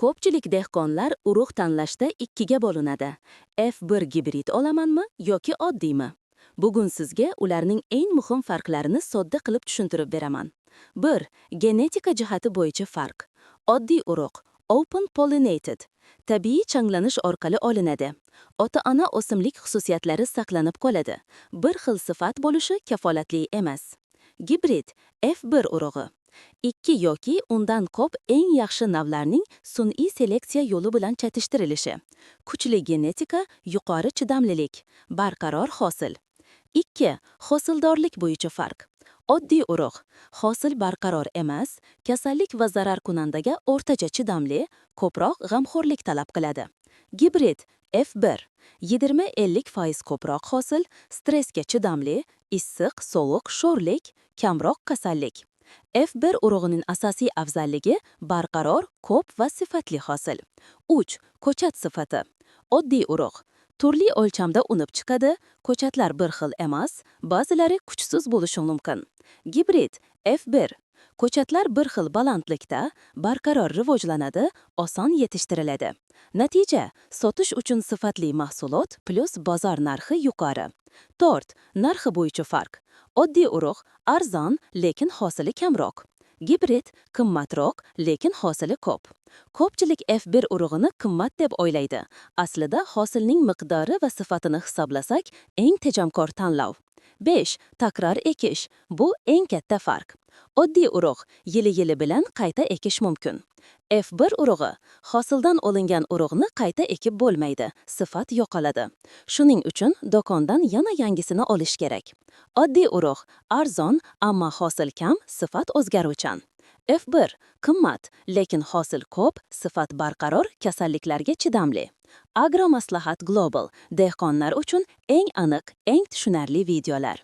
Ko'pchilik dehqonlar urug' tanlashda ikkiga bo'linadi. F1 gibrid olamanmi yoki oddiymi? Bugun sizga ularning eng muhim farqlarini sodda qilib tushuntirib beraman. 1. Genetika jihati bo'yicha farq. Oddiy urug' open pollinated, tabiiy changlanish orqali olinadi. Ota-ona o'simlik xususiyatlari saqlanib qoladi. Bir xil sifat bo'lishi kafolatli emas. Gibrid F1 urug'i. Ikki yoki undan ko'p eng yaxshi navlarning sun'iy seleksiya yo'li bilan chatishtirilishi. Kuchli genetika, yuqori chidamlilik, barqaror hosil. 2. Hosildorlik bo'yicha farq. Oddiy urug' hosil barqaror emas, kasallik va zararkunandaga o'rtacha chidamli, ko'proq g'amxo'rlik talab qiladi. Gibrid F1 20-50% ko'proq hosil, stressga chidamli, issiq, sovuq, sho'rlik, kamroq kasallik. F1 urug'ining asosiy afzalligi barqaror, ko'p va sifatli hosil. 3. Ko'chat sifati. Oddiy urug' turli o'lchamda unib chiqadi, ko'chatlar bir xil emas, ba'zilari kuchsiz bo'lishi mumkin. Gibrid F1 ko'chatlar bir xil balandlikda, barqaror rivojlanadi, oson yetishtiriladi. Natija sotish uchun sifatli mahsulot plus bozor narxi yuqori. 4. Narxi bo'yicha farq. Oddiy urug' arzon, lekin hosili kamroq. Gibrid qimmatroq, lekin hosili ko'p. Ko'pchilik F1 urug'ini qimmat deb o'ylaydi. Aslida hosilning miqdori va sifatini hisoblasak, eng tejamkor tanlov. 5. Takror ekish. Bu eng katta farq. Oddiy urug' yili-yili bilan qayta ekish mumkin. F1 urug'i hosildan olingan urug'ni qayta ekib bo'lmaydi, sifat yo'qoladi. Shuning uchun do'kondan yana yangisini olish kerak. Oddiy urug' arzon, ammo hosil kam, sifat o'zgaruvchan. F1 qimmat, lekin hosil ko'p, sifat barqaror, kasalliklarga chidamli. Agromaslahat Global dehqonlar uchun eng aniq, eng tushunarli videolar.